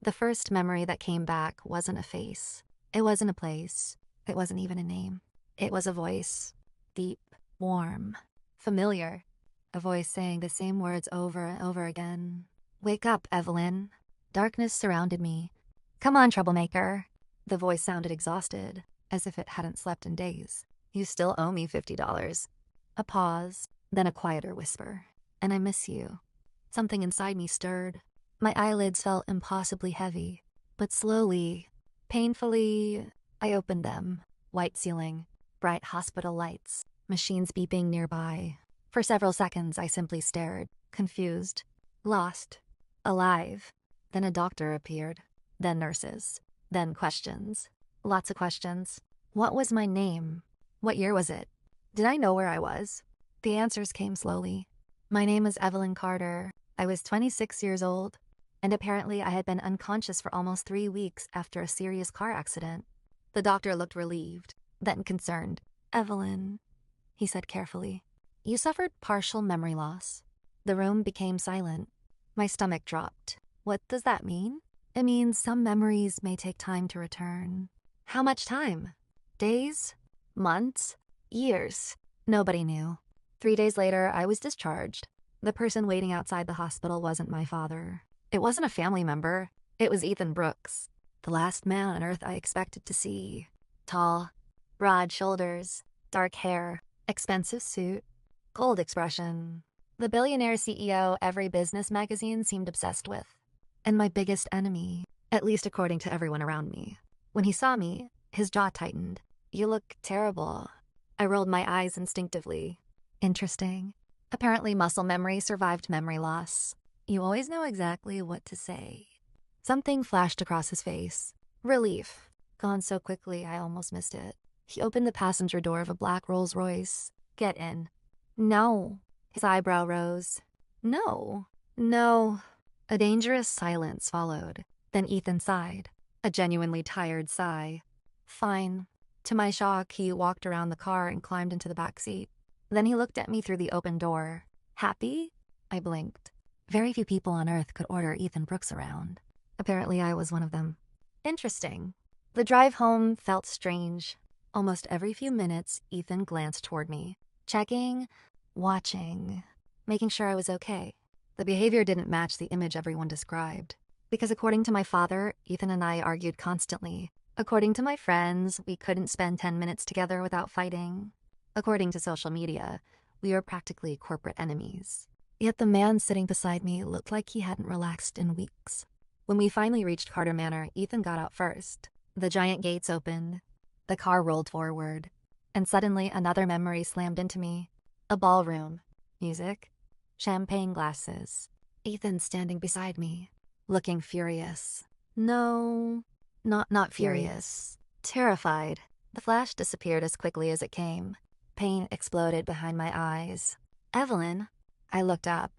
The first memory that came back wasn't a face. It wasn't a place. It wasn't even a name. It was a voice. Deep, warm, familiar. A voice saying the same words over and over again. "Wake up, Evelyn." Darkness surrounded me. "Come on, troublemaker." The voice sounded exhausted, as if it hadn't slept in days. "You still owe me $50. A pause, then a quieter whisper. "And I miss you." Something inside me stirred. My eyelids felt impossibly heavy, but slowly, painfully, I opened them. White ceiling, bright hospital lights, machines beeping nearby. For several seconds, I simply stared, confused, lost, alive. Then a doctor appeared, then nurses, then questions. Lots of questions. What was my name? What year was it? Did I know where I was? The answers came slowly. My name is Evelyn Carter. I was 26 years old, and apparently I had been unconscious for almost 3 weeks after a serious car accident. The doctor looked relieved, then concerned. "Evelyn," he said carefully, "you suffered partial memory loss." The room became silent. My stomach dropped. What does that mean? It means some memories may take time to return. How much time? Days? Months? Years? Nobody knew. 3 days later, I was discharged. The person waiting outside the hospital wasn't my father. It wasn't a family member. It was Ethan Brooks, the last man on earth I expected to see. Tall, broad shoulders, dark hair, expensive suit, cold expression. The billionaire CEO every business magazine seemed obsessed with. And my biggest enemy, at least according to everyone around me. When he saw me, his jaw tightened. "You look terrible." I rolled my eyes instinctively. Interesting. Apparently muscle memory survived memory loss. You always know exactly what to say. Something flashed across his face. Relief. Gone so quickly I almost missed it. He opened the passenger door of a black Rolls Royce. "Get in." "No." His eyebrow rose. "No. No." A dangerous silence followed. Then Ethan sighed. A genuinely tired sigh. "Fine." To my shock, he walked around the car and climbed into the back seat. Then he looked at me through the open door. "Happy?" I blinked. Very few people on Earth could order Ethan Brooks around. Apparently I was one of them. Interesting. The drive home felt strange. Almost every few minutes, Ethan glanced toward me, checking, watching, making sure I was okay. The behavior didn't match the image everyone described. Because according to my father, Ethan and I argued constantly. According to my friends, we couldn't spend 10 minutes together without fighting. According to social media, we were practically corporate enemies. Yet the man sitting beside me looked like he hadn't relaxed in weeks. When we finally reached Carter Manor, Ethan got out first. The giant gates opened. The car rolled forward. And suddenly another memory slammed into me. A ballroom. Music. Champagne glasses. Ethan standing beside me, looking furious. No, not furious. Terrified. The flash disappeared as quickly as it came. Pain exploded behind my eyes. "Evelyn." I looked up.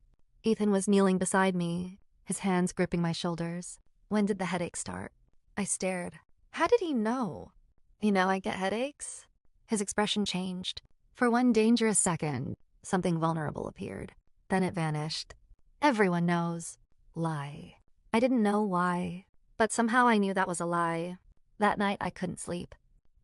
Ethan was kneeling beside me, his hands gripping my shoulders. "When did the headache start?" I stared. How did he know? "You know I get headaches?" His expression changed. For one dangerous second, something vulnerable appeared. Then it vanished. "Everyone knows." Lie. I didn't know why, but somehow I knew that was a lie. That night I couldn't sleep.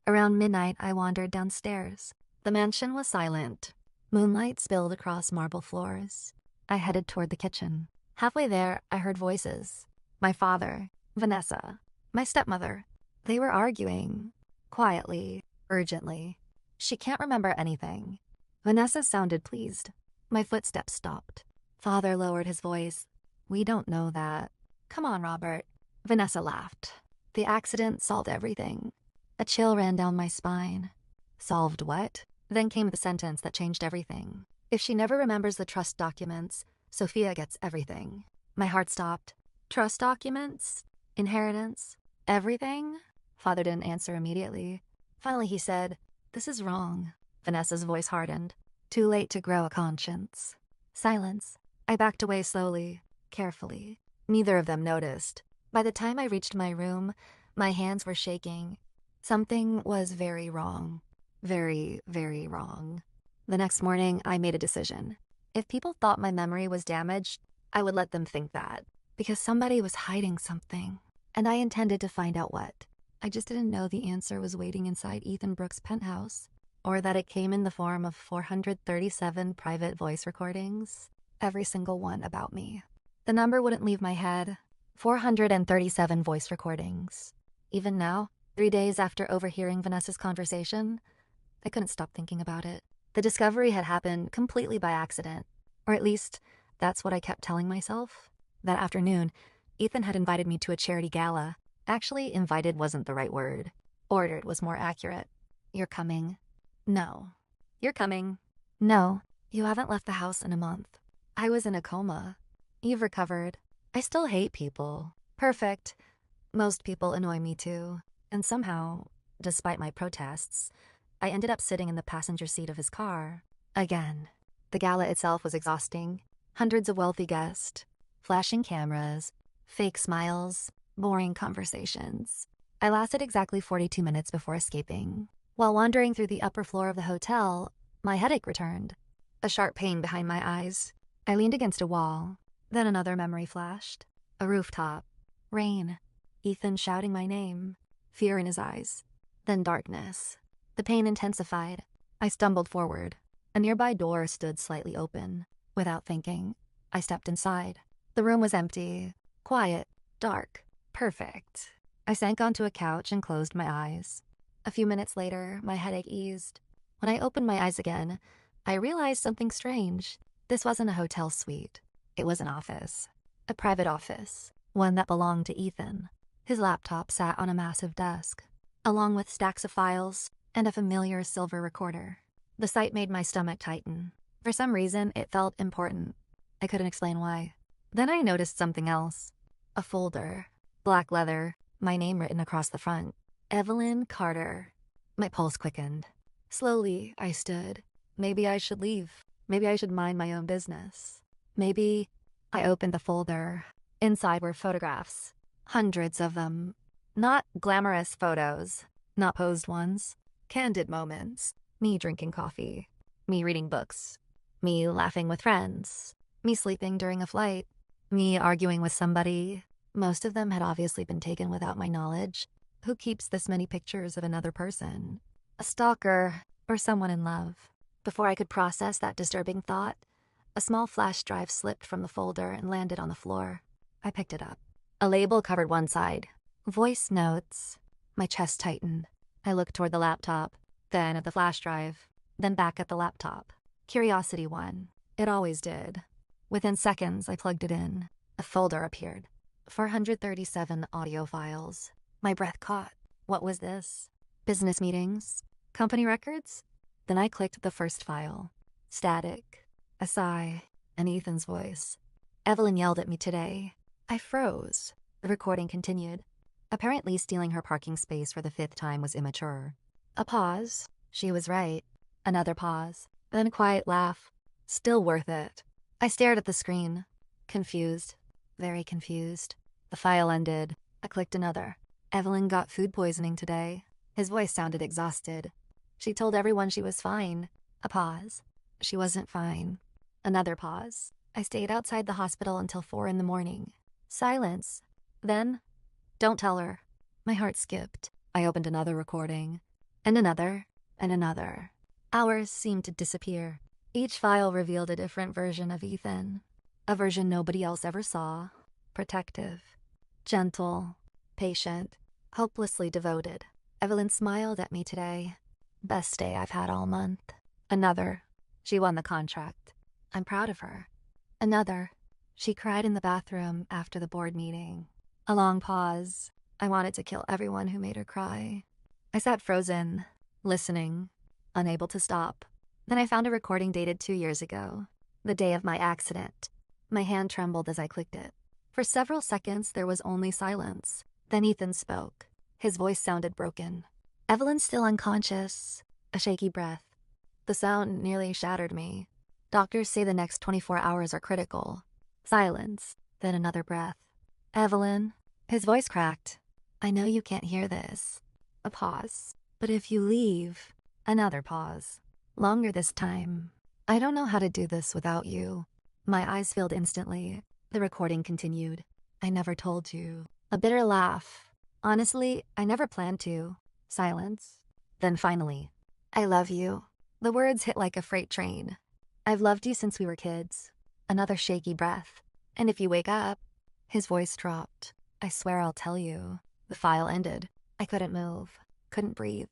Around midnight I wandered downstairs. The mansion was silent. Moonlight spilled across marble floors. I headed toward the kitchen. Halfway there, I heard voices. My father, Vanessa, my stepmother. They were arguing. Quietly, urgently. She can't remember anything. Vanessa sounded pleased. My footsteps stopped. Father lowered his voice. "We don't know that." "Come on, Robert." Vanessa laughed. The accident solved everything. A chill ran down my spine. Solved what? Then came the sentence that changed everything. If she never remembers the trust documents, Sophia gets everything. My heart stopped. Trust documents? Inheritance? Everything? Father didn't answer immediately. Finally he said, "This is wrong." Vanessa's voice hardened. Too late to grow a conscience. Silence. I backed away slowly, carefully. Neither of them noticed. By the time I reached my room, my hands were shaking. Something was very wrong. Very, very wrong. The next morning, I made a decision. If people thought my memory was damaged, I would let them think that. Because somebody was hiding something. and I intended to find out what. I just didn't know the answer was waiting inside Ethan Brooks' penthouse, or that it came in the form of 437 private voice recordings, every single one about me. The number wouldn't leave my head. 437 voice recordings. Even now, 3 days after overhearing Vanessa's conversation, I couldn't stop thinking about it. The discovery had happened completely by accident, or at least that's what I kept telling myself. That afternoon, Ethan had invited me to a charity gala. Actually, invited wasn't the right word. Ordered was more accurate. You're coming. No. You're coming. No. You haven't left the house in a month. I was in a coma. You've recovered. I still hate people. Perfect. Most people annoy me too. And somehow, despite my protests, I ended up sitting in the passenger seat of his car. Again. The gala itself was exhausting. Hundreds of wealthy guests. Flashing cameras. Fake smiles. Boring conversations. I lasted exactly 42 minutes before escaping. While wandering through the upper floor of the hotel, my headache returned. A sharp pain behind my eyes. I leaned against a wall. Then another memory flashed. A rooftop. Rain. Ethan shouting my name. Fear in his eyes. Then darkness. The pain intensified. I stumbled forward. A nearby door stood slightly open. Without thinking, I stepped inside. The room was empty. Quiet. Dark. Perfect. I sank onto a couch and closed my eyes. A few minutes later, my headache eased. When I opened my eyes again, I realized something strange. This wasn't a hotel suite. It was an office. A private office. One that belonged to Ethan. His laptop sat on a massive desk, along with stacks of files and a familiar silver recorder. The sight made my stomach tighten. For some reason, it felt important. I couldn't explain why. Then I noticed something else. A folder. Black leather. My name written across the front. Evelyn Carter. My pulse quickened. Slowly, I stood. Maybe I should leave. Maybe I should mind my own business. Maybe. I opened the folder. Inside were photographs. Hundreds of them. Not glamorous photos. Not posed ones. Candid moments. Me drinking coffee. Me reading books. Me laughing with friends. Me sleeping during a flight. Me arguing with somebody. Most of them had obviously been taken without my knowledge. Who keeps this many pictures of another person? A stalker or someone in love? Before I could process that disturbing thought, a small flash drive slipped from the folder and landed on the floor. I picked it up. A label covered one side. Voice notes. My chest tightened. I looked toward the laptop, then at the flash drive, then back at the laptop. Curiosity won. It always did. Within seconds, I plugged it in. A folder appeared. 437 audio files. My breath caught. What was this? Business meetings? Company records? Then I clicked the first file. Static. A sigh. And Ethan's voice. Evelyn yelled at me today. I froze. The recording continued. Apparently stealing her parking space for the 5th time was immature. A pause. She was right. Another pause. Then a quiet laugh. Still worth it. I stared at the screen. Confused. Very confused. The file ended. I clicked another. Evelyn got food poisoning today. His voice sounded exhausted. She told everyone she was fine. A pause. She wasn't fine. Another pause. I stayed outside the hospital until 4 in the morning. Silence. Then, don't tell her. My heart skipped. I opened another recording. And another. And another. Hours seemed to disappear. Each file revealed a different version of Ethan. A version nobody else ever saw. Protective. Gentle. Patient. Hopelessly devoted. Evelyn smiled at me today. Best day I've had all month. Another. She won the contract. I'm proud of her. Another. She cried in the bathroom after the board meeting. A long pause. I wanted to kill everyone who made her cry. I sat frozen, listening, unable to stop. Then I found a recording dated 2 years ago, the day of my accident. My hand trembled as I clicked it. For several seconds, there was only silence. Then Ethan spoke. His voice sounded broken. Evelyn's still unconscious. A shaky breath. The sound nearly shattered me. Doctors say the next 24 hours are critical. Silence. Then another breath. Evelyn. His voice cracked. I know you can't hear this. A pause. But if you leave. Another pause. Longer this time. I don't know how to do this without you. My eyes filled instantly. The recording continued. I never told you. A bitter laugh. Honestly, I never planned to. Silence. Then finally, I love you. The words hit like a freight train. I've loved you since we were kids. Another shaky breath. And if you wake up, his voice dropped. I swear I'll tell you. The file ended. I couldn't move, couldn't breathe,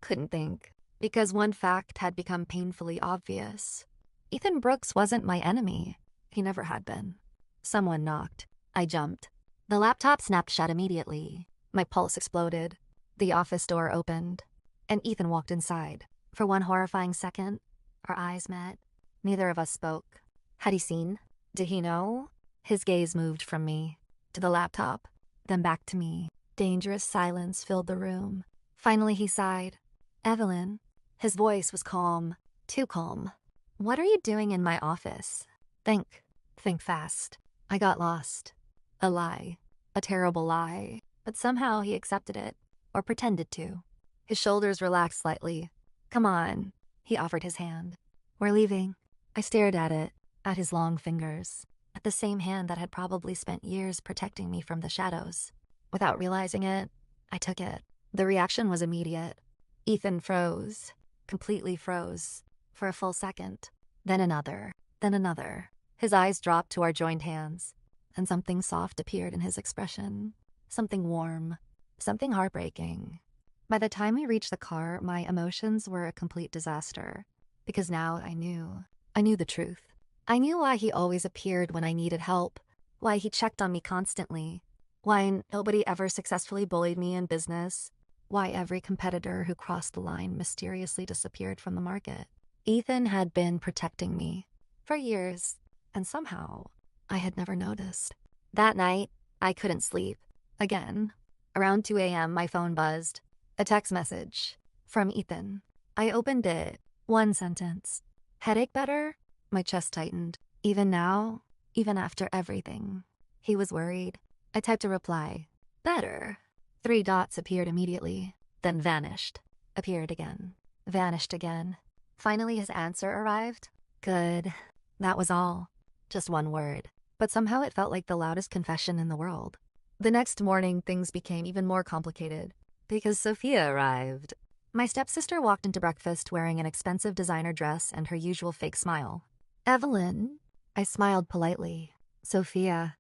couldn't think, because one fact had become painfully obvious. Ethan Brooks wasn't my enemy. He never had been. Someone knocked. I jumped. The laptop snapped shut immediately. My pulse exploded. The office door opened, and Ethan walked inside. For one horrifying second, our eyes met. Neither of us spoke. Had he seen? Did he know? His gaze moved from me to the laptop, then back to me. Dangerous silence filled the room. Finally, he sighed. Evelyn. His voice was calm, too calm. What are you doing in my office? Think. Think fast. I got lost. A lie. A terrible lie. But somehow he accepted it, or pretended to. His shoulders relaxed slightly. Come on. He offered his hand. We're leaving. I stared at it, at his long fingers, at the same hand that had probably spent years protecting me from the shadows. Without realizing it, I took it. The reaction was immediate. Ethan froze, completely froze, for a full second. Then another, then another. His eyes dropped to our joined hands, and something soft appeared in his expression. Something warm, something heartbreaking. By the time we reached the car, my emotions were a complete disaster, because now I knew the truth. I knew why he always appeared when I needed help, why he checked on me constantly, why nobody ever successfully bullied me in business, why every competitor who crossed the line mysteriously disappeared from the market. Ethan had been protecting me for years, and somehow I had never noticed. That night, I couldn't sleep. Again. Around 2 a.m., my phone buzzed. A text message from Ethan. I opened it. One sentence. Headache better? My chest tightened. Even now, even after everything. He was worried. I typed a reply. Better. 3 dots appeared immediately, then vanished. Appeared again. Vanished again. Finally, his answer arrived. Good. That was all. Just one word. But somehow it felt like the loudest confession in the world. The next morning, things became even more complicated, because Sophia arrived. My stepsister walked into breakfast wearing an expensive designer dress and her usual fake smile. Evelyn. I smiled politely. Sophia.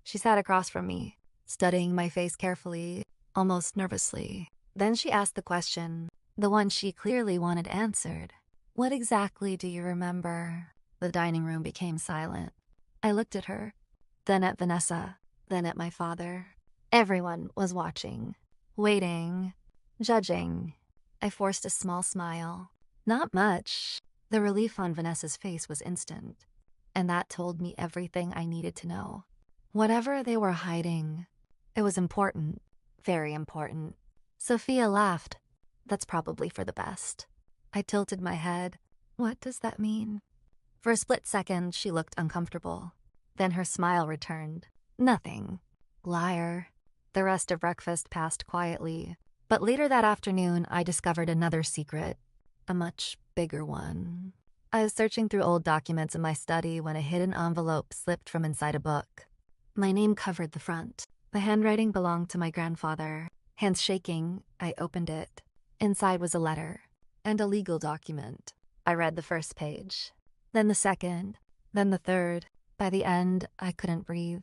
She sat across from me, studying my face carefully, almost nervously. Then she asked the question, the one she clearly wanted answered. What exactly do you remember? The dining room became silent. I looked at her, then at Vanessa, then at my father. Everyone was watching, waiting, judging. I forced a small smile. Not much. The relief on Vanessa's face was instant, and that told me everything I needed to know. Whatever they were hiding, it was important, very important. Sophia laughed. That's probably for the best. I tilted my head. What does that mean? For a split second, she looked uncomfortable. Then her smile returned. Nothing. Liar. The rest of breakfast passed quietly. But later that afternoon, I discovered another secret. A much bigger one. I was searching through old documents in my study when a hidden envelope slipped from inside a book. My name covered the front. The handwriting belonged to my grandfather. Hands shaking, I opened it. Inside was a letter and a legal document. I read the first page, then the second, then the third. By the end, I couldn't breathe.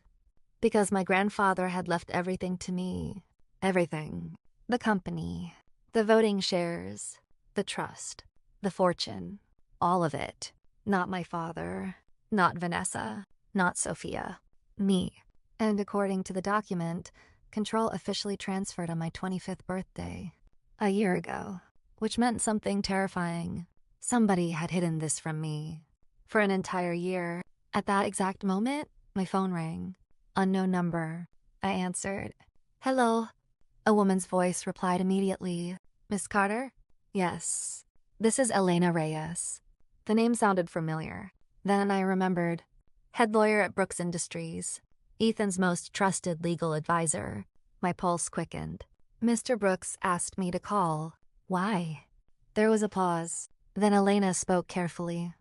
Because my grandfather had left everything to me. Everything. The company, the voting shares, the trust, the fortune. All of it. Not my father, not Vanessa, not Sophia. Me. And according to the document, control officially transferred on my 25th birthday. A year ago. Which meant something terrifying. Somebody had hidden this from me. For an entire year. At that exact moment, my phone rang. Unknown number. I answered. Hello. A woman's voice replied immediately. Miss Carter? Yes. This is Elena Reyes. The name sounded familiar. Then I remembered. Head lawyer at Brooks Industries. Ethan's most trusted legal advisor. My pulse quickened. Mr. Brooks asked me to call. Why? There was a pause. Then Elena spoke carefully.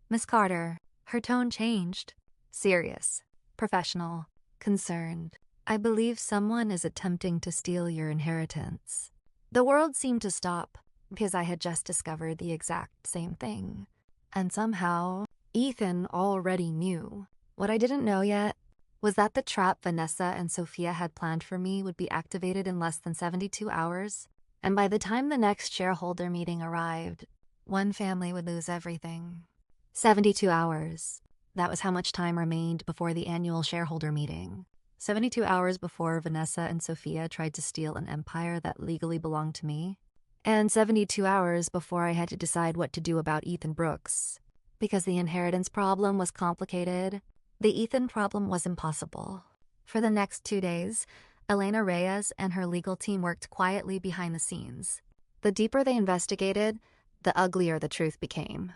Miss Carter. Her tone changed. Serious. Professional. concerned. I believe someone is attempting to steal your inheritance. The world seemed to stop because I had just discovered the exact same thing. And somehow, Ethan already knew. What I didn't know yet was that the trap Vanessa and Sophia had planned for me would be activated in less than 72 hours. And by the time the next shareholder meeting arrived, one family would lose everything. 72 hours. That was how much time remained before the annual shareholder meeting. 72 hours before Vanessa and Sophia tried to steal an empire that legally belonged to me. And 72 hours before I had to decide what to do about Ethan Brooks. Because the inheritance problem was complicated, the Ethan problem was impossible. For the next 2 days, Elena Reyes and her legal team worked quietly behind the scenes. The deeper they investigated, the uglier the truth became.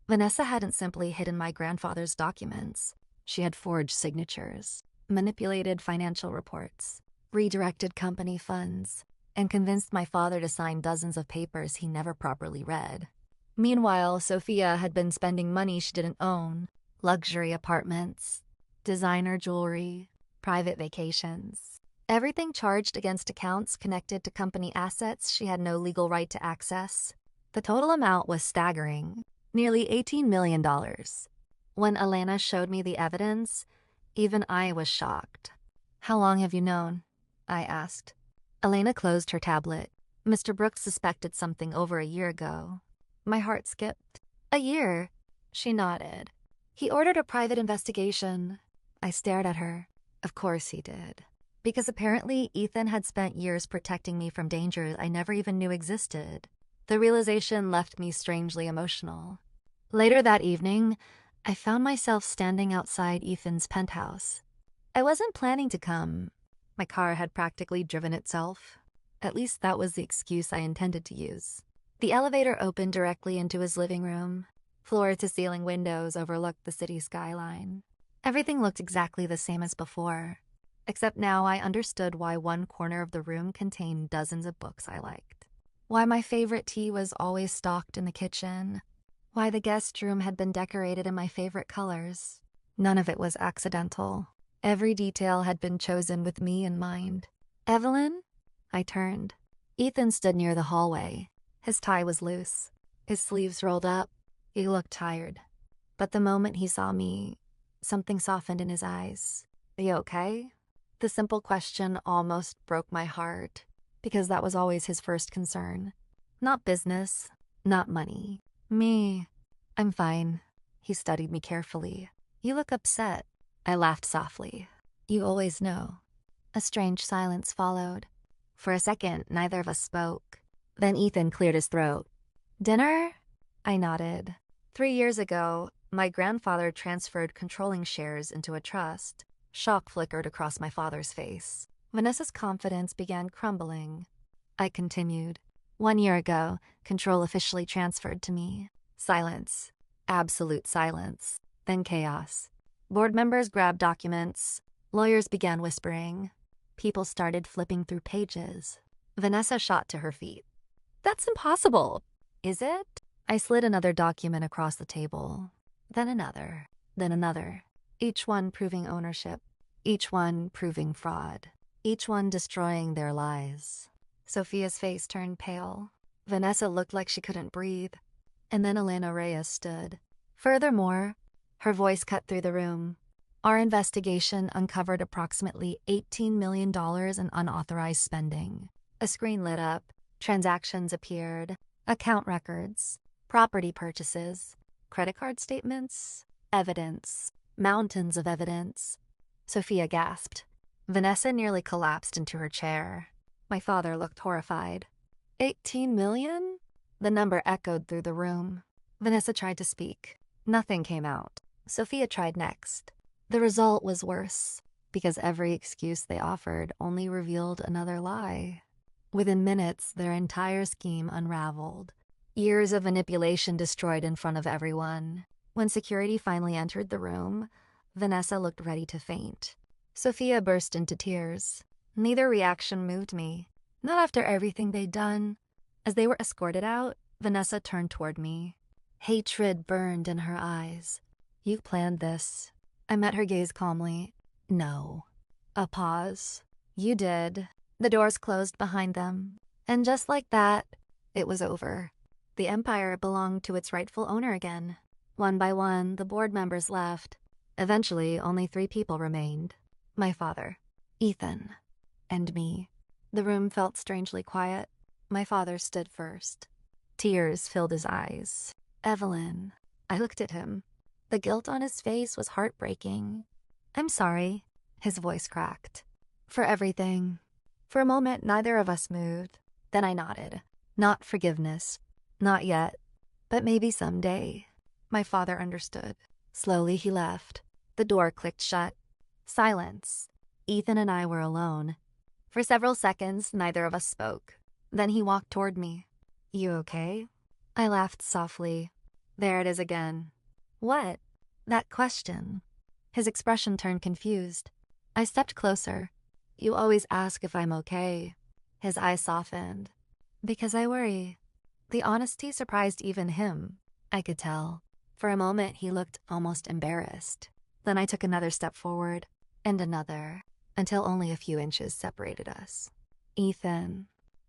Vanessa hadn't simply hidden my grandfather's documents. She had forged signatures, manipulated financial reports, redirected company funds, and convinced my father to sign dozens of papers he never properly read. Meanwhile, Sophia had been spending money she didn't own: luxury apartments, designer jewelry, private vacations. Everything charged against accounts connected to company assets she had no legal right to access. The total amount was staggering, nearly $18 million. When Elena showed me the evidence, even I was shocked. "How long have you known?" I asked. Elena closed her tablet. "Mr. Brooks suspected something over a year ago." My heart skipped. "A year?" She nodded. "He ordered a private investigation." I stared at her. Of course he did. Because apparently Ethan had spent years protecting me from dangers I never even knew existed. The realization left me strangely emotional. Later that evening, I found myself standing outside Ethan's penthouse. I wasn't planning to come. My car had practically driven itself. At least that was the excuse I intended to use. The elevator opened directly into his living room. Floor-to-ceiling windows overlooked the city skyline. Everything looked exactly the same as before, except now I understood why one corner of the room contained dozens of books I liked. Why my favorite tea was always stocked in the kitchen. Why the guest room had been decorated in my favorite colors. None of it was accidental. Every detail had been chosen with me in mind. "Evelyn?" I turned. Ethan stood near the hallway. His tie was loose, his sleeves rolled up. He looked tired. But the moment he saw me, something softened in his eyes. "Are you okay?" The simple question almost broke my heart, because that was always his first concern. Not business, not money. Me. "I'm fine." He studied me carefully. "You look upset." I laughed softly. "You always know." A strange silence followed. For a second, neither of us spoke. Then Ethan cleared his throat. "Dinner?" I nodded. 3 years ago, my grandfather transferred controlling shares into a trust. Shock flickered across my father's face. Vanessa's confidence began crumbling. I continued. 1 year ago, control officially transferred to me. Silence. Absolute silence. Then chaos. Board members grabbed documents. Lawyers began whispering. People started flipping through pages. Vanessa shot to her feet. "That's impossible." "Is it?" I slid another document across the table. Then another. Then another. Each one proving ownership. Each one proving fraud. Each one destroying their lies. Sophia's face turned pale. Vanessa looked like she couldn't breathe. And then Elena Reyes stood. Furthermore, her voice cut through the room. Our investigation uncovered approximately $18 million in unauthorized spending. A screen lit up. Transactions appeared. Account records. Property purchases. Credit card statements. Evidence. Mountains of evidence. Sophia gasped. Vanessa nearly collapsed into her chair. My father looked horrified. 18 million? The number echoed through the room. Vanessa tried to speak. Nothing came out. Sophia tried next. The result was worse, because every excuse they offered only revealed another lie. Within minutes, their entire scheme unraveled. Years of manipulation destroyed in front of everyone. When security finally entered the room, Vanessa looked ready to faint. Sophia burst into tears. Neither reaction moved me. Not after everything they'd done. As they were escorted out, Vanessa turned toward me. Hatred burned in her eyes. "You planned this." I met her gaze calmly. "No." A pause. You did. The doors closed behind them. And just like that, it was over. The empire belonged to its rightful owner again. One by one, the board members left. Eventually, only 3 people remained. My father, Ethan, and me. The room felt strangely quiet. My father stood first. Tears filled his eyes. Evelyn. I looked at him. The guilt on his face was heartbreaking. I'm sorry, his voice cracked. For everything. For a moment, neither of us moved. Then I nodded. Not forgiveness. Not yet. But maybe someday. My father understood. Slowly he left. The door clicked shut. Silence. Ethan and I were alone. For several seconds, neither of us spoke. Then he walked toward me. You okay? I laughed softly. There it is again. What? That question. His expression turned confused. I stepped closer. You always ask if I'm okay. His eyes softened. Because I worry. The honesty surprised even him. I could tell. For a moment, he looked almost embarrassed. Then I took another step forward, and another, until only a few inches separated us. Ethan.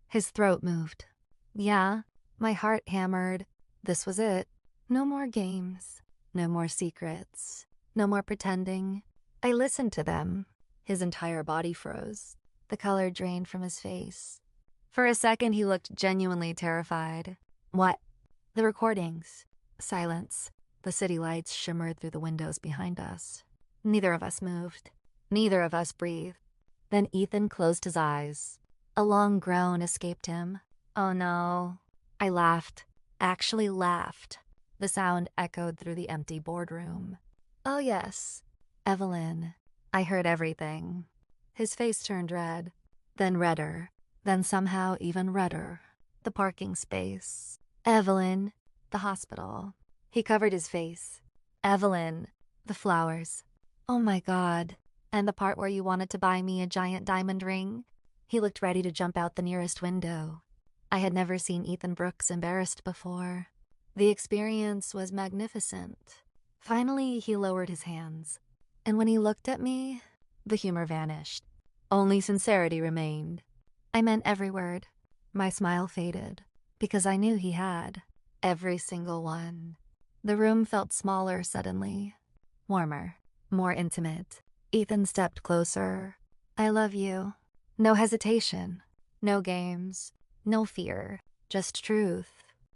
His throat moved. Yeah, my heart hammered. This was it. No more games. No more secrets. No more pretending. I listened to them. His entire body froze. The color drained from his face. For a second, he looked genuinely terrified. What? The recordings. Silence. The city lights shimmered through the windows behind us. Neither of us moved. Neither of us breathed. Then Ethan closed his eyes. A long groan escaped him. Oh no. I laughed. Actually laughed. The sound echoed through the empty boardroom. Oh yes. Evelyn. I heard everything. His face turned red. Then redder. Then somehow even redder. The parking space. Evelyn. The hospital. He covered his face. Evelyn. The flowers. Oh my God. And the part where you wanted to buy me a giant diamond ring? He looked ready to jump out the nearest window. I had never seen Ethan Brooks embarrassed before. The experience was magnificent. Finally, he lowered his hands. And when he looked at me, the humor vanished. Only sincerity remained. I meant every word. My smile faded, because I knew he had. Every single one. The room felt smaller suddenly. Warmer. More intimate. Ethan stepped closer. I love you. No hesitation. No games. No fear. Just truth.